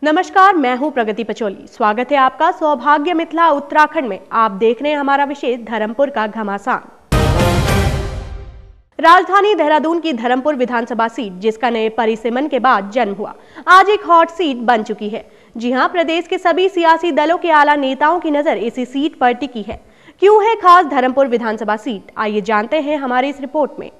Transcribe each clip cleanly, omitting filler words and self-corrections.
नमस्कार, मैं हूं प्रगति पचौली। स्वागत है आपका सौभाग्य मिथिला उत्तराखंड में। आप देख रहे हैं हमारा विशेष धर्मपुर का घमासान। राजधानी देहरादून की धर्मपुर विधानसभा सीट, जिसका नए परिसीमन के बाद जन्म हुआ, आज एक हॉट सीट बन चुकी है। जी हां, प्रदेश के सभी सियासी दलों के आला नेताओं की नजर इसी सीट पर टिकी है। क्यों है खास धर्मपुर विधानसभा सीट, आइए जानते हैं हमारी इस रिपोर्ट में।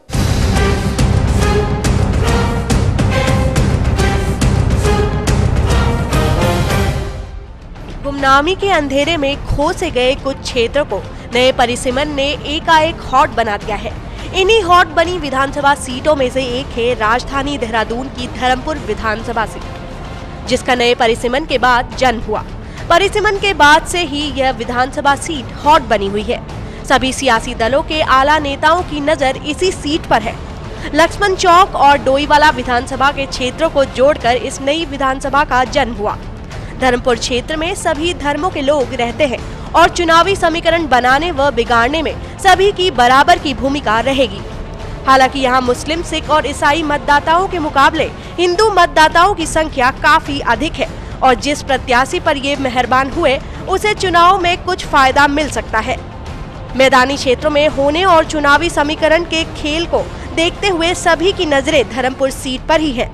गुमनामी के अंधेरे में खो से गए कुछ क्षेत्रों को नए परिसीमन ने एकाएक हॉट बना दिया है। इन्हीं हॉट बनी विधानसभा सीटों में से एक है राजधानी देहरादून की धर्मपुर विधानसभा सीट, जिसका नए परिसीमन के बाद जन्म हुआ। परिसीमन के बाद से ही यह विधानसभा सीट हॉट बनी हुई है। सभी सियासी दलों के आला नेताओं की नजर इसी सीट पर है। लक्ष्मण चौक और डोईवाला विधानसभा के क्षेत्रों को जोड़कर इस नई विधानसभा का जन्म हुआ। धर्मपुर क्षेत्र में सभी धर्मों के लोग रहते हैं और चुनावी समीकरण बनाने व बिगाड़ने में सभी की बराबर की भूमिका रहेगी। हालांकि यहां मुस्लिम, सिख और ईसाई मतदाताओं के मुकाबले हिंदू मतदाताओं की संख्या काफी अधिक है और जिस प्रत्याशी पर ये मेहरबान हुए उसे चुनाव में कुछ फायदा मिल सकता है। मैदानी क्षेत्रों में होने और चुनावी समीकरण के खेल को देखते हुए सभी की नजरें धर्मपुर सीट पर ही है।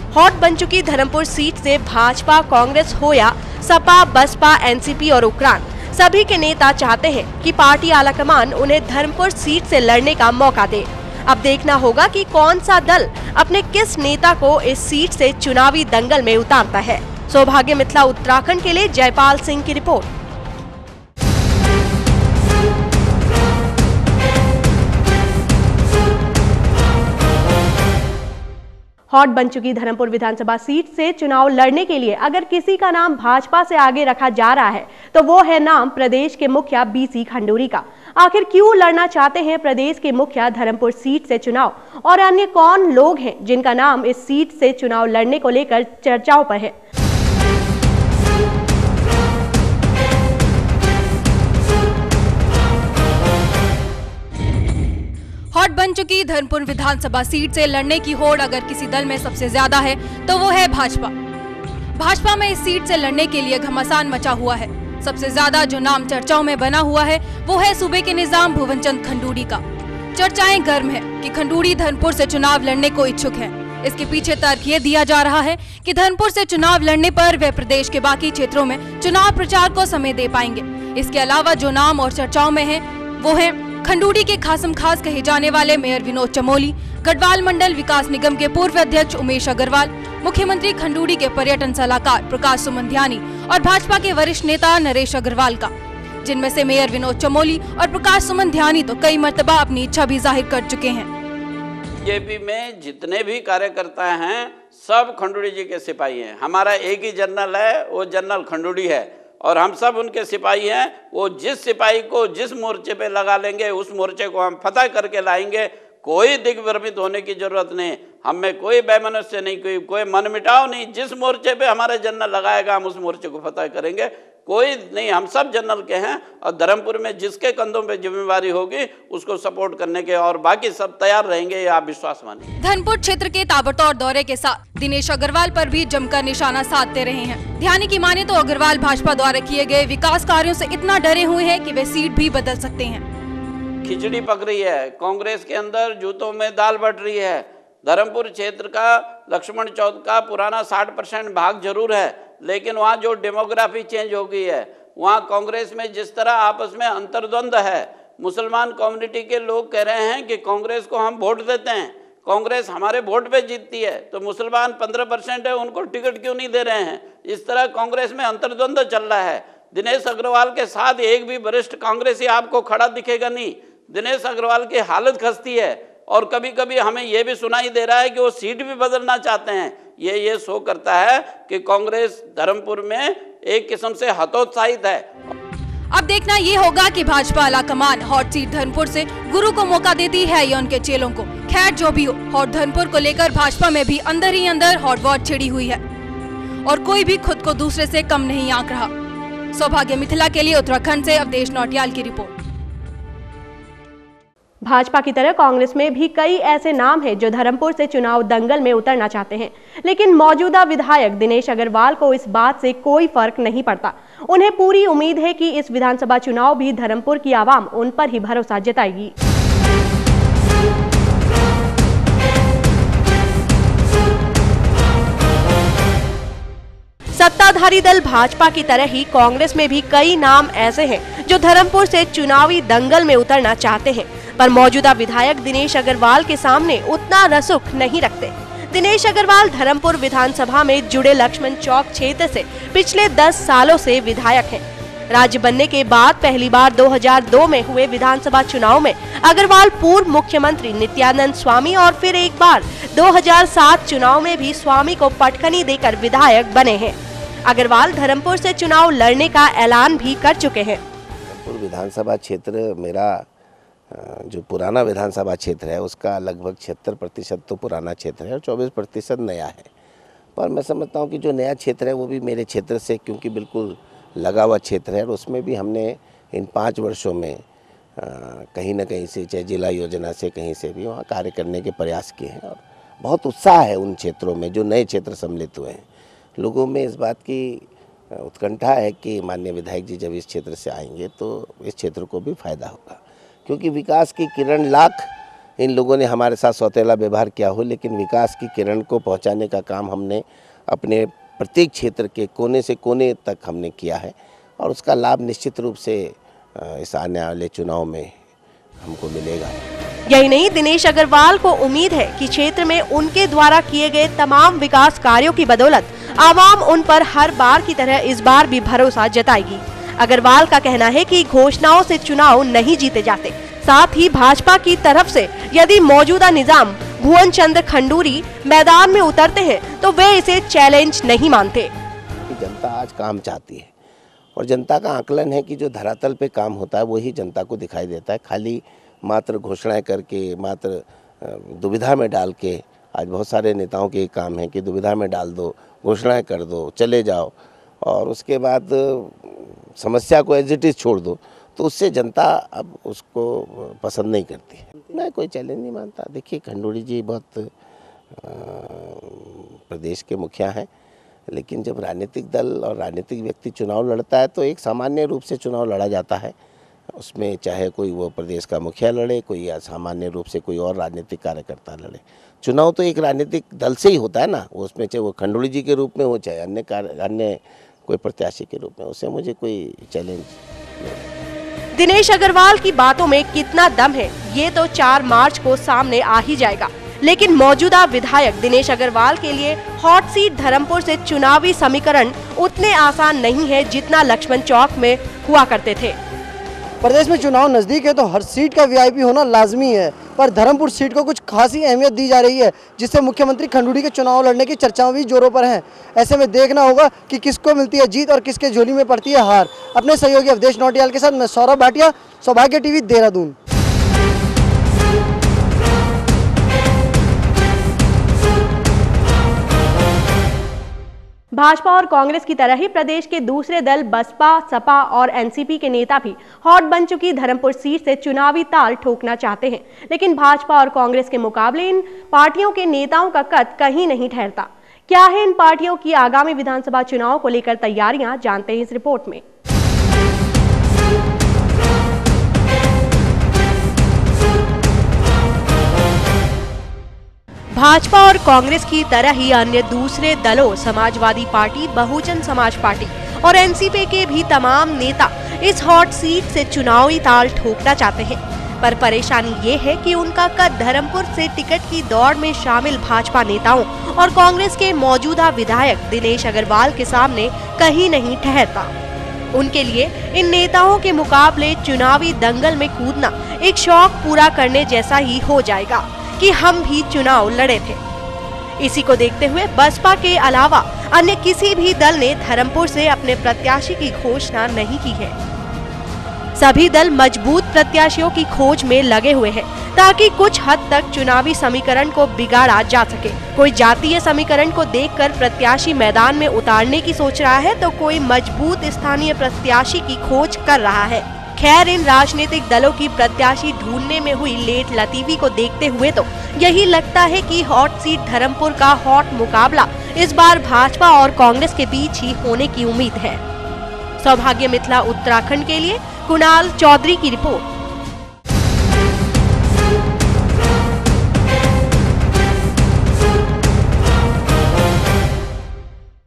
हॉट बन चुकी धर्मपुर सीट से भाजपा, कांग्रेस हो या सपा, बसपा, एनसीपी और उक्रांद, सभी के नेता चाहते हैं कि पार्टी आलाकमान उन्हें धर्मपुर सीट से लड़ने का मौका दे। अब देखना होगा कि कौन सा दल अपने किस नेता को इस सीट से चुनावी दंगल में उतारता है। सौभाग्य मिथिला उत्तराखंड के लिए जयपाल सिंह की रिपोर्ट। हॉट बन चुकी धर्मपुर विधानसभा सीट से चुनाव लड़ने के लिए अगर किसी का नाम भाजपा से आगे रखा जा रहा है तो वो है नाम प्रदेश के मुखिया बीसी खंडूरी का। आखिर क्यों लड़ना चाहते हैं प्रदेश के मुखिया धर्मपुर सीट से चुनाव, और अन्य कौन लोग हैं जिनका नाम इस सीट से चुनाव लड़ने को लेकर चर्चाओं पर है। हॉट बन चुकी धर्मपुर विधानसभा सीट से लड़ने की होड़ अगर किसी दल में सबसे ज्यादा है तो वो है भाजपा। भाजपा में इस सीट से लड़ने के लिए घमासान मचा हुआ है। सबसे ज्यादा जो नाम चर्चाओं में बना हुआ है वो है सूबे के निजाम भुवन चंद खंडूरी का। चर्चाएं गर्म है कि खंडूरी धर्मपुर से चुनाव लड़ने को इच्छुक है। इसके पीछे तर्क ये दिया जा रहा है कि धर्मपुर से चुनाव लड़ने पर वे प्रदेश के बाकी क्षेत्रों में चुनाव प्रचार को समय दे पाएंगे। इसके अलावा जो नाम और चर्चाओं में है वो है खंडूरी के खासम खास कहे जाने वाले मेयर विनोद चमोली, गढ़वाल मंडल विकास निगम के पूर्व अध्यक्ष उमेश अग्रवाल, मुख्यमंत्री खंडूरी के पर्यटन सलाहकार प्रकाश सुमंध्यानी और भाजपा के वरिष्ठ नेता नरेश अग्रवाल का, जिनमें से मेयर विनोद चमोली और प्रकाश सुमंध्यानी तो कई मर्तबा अपनी इच्छा भी जाहिर कर चुके हैं। बीजेपी में जितने भी कार्यकर्ता हैं सब खंडूरी जी के सिपाही हैं। हमारा एक ही जनरल है, वो जनरल खंडूरी है और हम सब उनके सिपाही हैं। वो जिस सिपाही को जिस मोर्चे पे लगा लेंगे उस मोर्चे को हम फतह करके लाएंगे। कोई दिग्भ्रमित होने की जरूरत नहीं, हम में कोई वैमनस्य नहीं, कोई मनमिटाव नहीं। जिस मोर्चे पे हमारा जनरल लगाएगा हम उस मोर्चे को फतह करेंगे। कोई नहीं, हम सब जनरल के हैं और धर्मपुर में जिसके कंधों पे जिम्मेवारी होगी उसको सपोर्ट करने के और बाकी सब तैयार रहेंगे, ये आप विश्वास मानिए। धर्मपुर क्षेत्र के ताबड़तोड़ दौरे के साथ दिनेश अग्रवाल पर भी जमकर निशाना साधते रहे हैं। ध्यान की माने तो अग्रवाल भाजपा द्वारा किए गए विकास कार्यों से इतना डरे हुए हैं कि वे सीट भी बदल सकते हैं। खिचड़ी पक रही है, कांग्रेस के अंदर जूतों में दाल बट रही है। धर्मपुर क्षेत्र का लक्ष्मण चौक का पुराना 60% भाग जरूर है, लेकिन वहाँ जो डेमोग्राफी चेंज हो गई है, वहाँ कांग्रेस में जिस तरह आपस में अंतर्द्वंद है। मुसलमान कम्युनिटी के लोग कह रहे हैं कि कांग्रेस को हम वोट देते हैं, कांग्रेस हमारे वोट पे जीतती है, तो मुसलमान 15% है, उनको टिकट क्यों नहीं दे रहे हैं। इस तरह कांग्रेस में अंतर्द्वंद चल रहा है। दिनेश अग्रवाल के साथ एक भी वरिष्ठ कांग्रेसी आपको खड़ा दिखेगा नहीं। दिनेश अग्रवाल की हालत खस्ती है और कभी कभी हमें यह भी सुनाई दे रहा है कि वो सीट भी बदलना चाहते हैं। ये शो करता है कि कांग्रेस धर्मपुर में एक किस्म से हतोत्साहित है। अब देखना ये होगा कि भाजपा आलाकमान हॉट सीट धर्मपुर से गुरु को मौका देती है या उनके चेलों को। खैर जो भी हो, हॉट धर्मपुर को लेकर भाजपा में भी अंदर ही अंदर हॉट वॉट छिड़ी हुई है और कोई भी खुद को दूसरे से कम नहीं आंक रहा। सौभाग्य मिथिला के लिए उत्तराखंड से अवधेश नौटियाल की रिपोर्ट। भाजपा की तरह कांग्रेस में भी कई ऐसे नाम हैं जो धर्मपुर से चुनाव दंगल में उतरना चाहते हैं, लेकिन मौजूदा विधायक दिनेश अग्रवाल को इस बात से कोई फर्क नहीं पड़ता। उन्हें पूरी उम्मीद है कि इस विधानसभा चुनाव भी धर्मपुर की आवाम उन पर ही भरोसा जताएगी। सत्ताधारी दल भाजपा की तरह ही कांग्रेस में भी कई नाम ऐसे हैं जो धर्मपुर से चुनावी दंगल में उतरना चाहते हैं, पर मौजूदा विधायक दिनेश अग्रवाल के सामने उतना रसूख नहीं रखते। दिनेश अग्रवाल धर्मपुर विधानसभा में जुड़े लक्ष्मण चौक क्षेत्र से पिछले 10 सालों से विधायक हैं। राज्य बनने के बाद पहली बार 2002 में हुए विधानसभा चुनाव में अग्रवाल पूर्व मुख्यमंत्री नित्यानंद स्वामी और फिर एक बार 2007 चुनाव में भी स्वामी को पटखनी देकर विधायक बने हैं। अग्रवाल धर्मपुर से चुनाव लड़ने का ऐलान भी कर चुके हैं। धर्मपुर विधानसभा क्षेत्र मेरा जो पुराना विधानसभा क्षेत्र है उसका लगभग 76% तो पुराना क्षेत्र है और 24% नया है। पर मैं समझता हूँ कि जो नया क्षेत्र है वो भी मेरे क्षेत्र से क्योंकि बिल्कुल लगा हुआ क्षेत्र है और उसमें भी हमने इन 5 वर्षों में कहीं ना कहीं से चाहे जिला योजना से कहीं से भी वहाँ कार्य करने के प्रयास किए हैं और बहुत उत्साह है उन क्षेत्रों में जो नए क्षेत्र सम्मिलित हुए हैं। लोगों में इस बात की उत्कंठा है कि माननीय विधायक जी जब इस क्षेत्र से आएंगे तो इस क्षेत्र को भी फायदा होगा, क्योंकि विकास की किरण लाख इन लोगों ने हमारे साथ सौतेला व्यवहार किया हो, लेकिन विकास की किरण को पहुंचाने का काम हमने अपने प्रत्येक क्षेत्र के कोने से कोने तक हमने किया है और उसका लाभ निश्चित रूप से इस आने वाले चुनाव में हमको मिलेगा। यही नहीं, दिनेश अग्रवाल को उम्मीद है कि क्षेत्र में उनके द्वारा किए गए तमाम विकास कार्यों की बदौलत आवाम उन पर हर बार की तरह इस बार भी भरोसा जताएगी। अग्रवाल का कहना है कि घोषणाओं से चुनाव नहीं जीते जाते। साथ ही भाजपा की तरफ से यदि मौजूदा निजाम भुवन चंद्र खंडूरी मैदान में उतरते हैं तो वे इसे चैलेंज नहीं मानते। जनता आज काम चाहती है और जनता का आकलन है कि जो धरातल पे काम होता है वही जनता को दिखाई देता है। खाली मात्र घोषणाएं करके, मात्र दुविधा में डाल के, आज बहुत सारे नेताओं के काम है कि दुविधा में डाल दो, घोषणाएं कर दो, चले जाओ और उसके बाद समस्या को एज इट इज छोड़ दो, तो उससे जनता अब उसको पसंद नहीं करती है। मैं कोई चैलेंज नहीं मानता। देखिए, खंडूरी जी बहुत प्रदेश के मुखिया हैं, लेकिन जब राजनीतिक दल और राजनीतिक व्यक्ति चुनाव लड़ता है तो एक सामान्य रूप से चुनाव लड़ा जाता है। उसमें चाहे कोई वो प्रदेश का मुखिया लड़े, कोई सामान्य रूप से कोई और राजनीतिक कार्यकर्ता लड़े। चुनाव तो एक राजनीतिक दल से ही होता है ना, उसमें चाहे वो खंडूरी जी के रूप में हो चाहे अन्य कोई प्रत्याशी के रूप में, उससे मुझे कोई चैलेंज नहीं। दिनेश अग्रवाल की बातों में कितना दम है ये तो 4 मार्च को सामने आ ही जाएगा, लेकिन मौजूदा विधायक दिनेश अग्रवाल के लिए हॉट सीट धर्मपुर से चुनावी समीकरण उतने आसान नहीं है जितना लक्ष्मण चौक में हुआ करते थे। प्रदेश में चुनाव नजदीक है तो हर सीट का वीआईपी होना लाजमी है, पर धर्मपुर सीट को कुछ खासी अहमियत दी जा रही है, जिससे मुख्यमंत्री खंडूरी के चुनाव लड़ने की चर्चाएं भी जोरों पर हैं। ऐसे में देखना होगा कि किसको मिलती है जीत और किसके झोली में पड़ती है हार। अपने सहयोगी अवधेश नौटियाल के साथ मैं सौरभ भाटिया, सौभाग्य टीवी, देहरादून। भाजपा और कांग्रेस की तरह ही प्रदेश के दूसरे दल बसपा, सपा और एनसीपी के नेता भी हॉट बन चुकी धर्मपुर सीट से चुनावी ताल ठोकना चाहते हैं, लेकिन भाजपा और कांग्रेस के मुकाबले इन पार्टियों के नेताओं का कद कहीं नहीं ठहरता। क्या है इन पार्टियों की आगामी विधानसभा चुनाव को लेकर तैयारियां, जानते हैं इस रिपोर्ट में। भाजपा और कांग्रेस की तरह ही अन्य दूसरे दलों समाजवादी पार्टी, बहुजन समाज पार्टी और एनसीपी के भी तमाम नेता इस हॉट सीट से चुनावी ताल ठोकना चाहते हैं, पर परेशानी ये है कि उनका कद धर्मपुर से टिकट की दौड़ में शामिल भाजपा नेताओं और कांग्रेस के मौजूदा विधायक दिनेश अग्रवाल के सामने कहीं नहीं ठहरता। उनके लिए इन नेताओं के मुकाबले चुनावी दंगल में कूदना एक शौक पूरा करने जैसा ही हो जाएगा कि हम भी चुनाव लड़े थे। इसी को देखते हुए बसपा के अलावा अन्य किसी भी दल ने धर्मपुर से अपने प्रत्याशी की घोषणा नहीं की है। सभी दल मजबूत प्रत्याशियों की खोज में लगे हुए हैं ताकि कुछ हद तक चुनावी समीकरण को बिगाड़ा जा सके। कोई जातीय समीकरण को देखकर प्रत्याशी मैदान में उतारने की सोच रहा है तो कोई मजबूत स्थानीय प्रत्याशी की खोज कर रहा है। खैर, इन राजनीतिक दलों की प्रत्याशी ढूंढने में हुई लेट लतीफी को देखते हुए तो यही लगता है कि हॉट सीट धर्मपुर का हॉट मुकाबला इस बार भाजपा और कांग्रेस के बीच ही होने की उम्मीद है। सौभाग्य मिथिला उत्तराखंड के लिए कुणाल चौधरी की रिपोर्ट।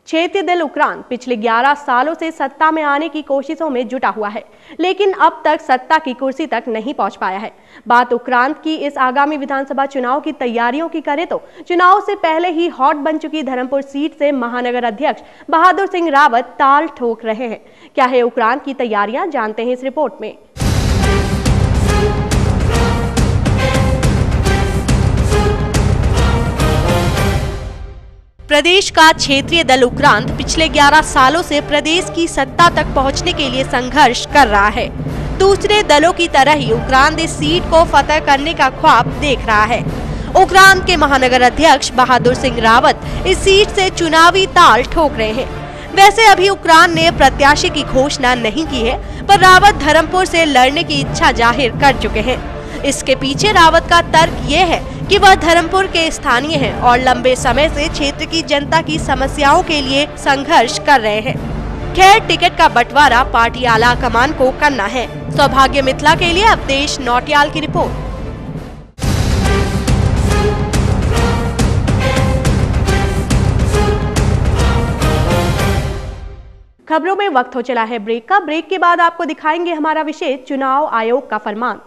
क्षेत्रीय दल उक्रांद पिछले 11 सालों से सत्ता में आने की कोशिशों में जुटा हुआ है, लेकिन अब तक सत्ता की कुर्सी तक नहीं पहुंच पाया है। बात उक्रांद की इस आगामी विधानसभा चुनाव की तैयारियों की करें तो चुनाव से पहले ही हॉट बन चुकी धर्मपुर सीट से महानगर अध्यक्ष बहादुर सिंह रावत ताल ठोक रहे हैं। क्या है उक्रांद की तैयारियां, जानते हैं इस रिपोर्ट में। प्रदेश का क्षेत्रीय दल उक्रांद पिछले 11 सालों से प्रदेश की सत्ता तक पहुंचने के लिए संघर्ष कर रहा है। दूसरे दलों की तरह ही उक्रांद इस सीट को फतह करने का ख्वाब देख रहा है। उक्रांद के महानगर अध्यक्ष बहादुर सिंह रावत इस सीट से चुनावी ताल ठोक रहे हैं। वैसे अभी उक्रांद ने प्रत्याशी की घोषणा नहीं की है, पर रावत धर्मपुर से लड़ने की इच्छा जाहिर कर चुके हैं। इसके पीछे रावत का तर्क ये है कि वह धर्मपुर के स्थानीय हैं और लंबे समय से क्षेत्र की जनता की समस्याओं के लिए संघर्ष कर रहे हैं। खैर, टिकट का बंटवारा पार्टी आला कमान को करना है। सौभाग्य मिथिला के लिए अवधेश नौटियाल की रिपोर्ट। खबरों में वक्त हो चला है ब्रेक का। ब्रेक के बाद आपको दिखाएंगे हमारा विशेष चुनाव आयोग का फरमान।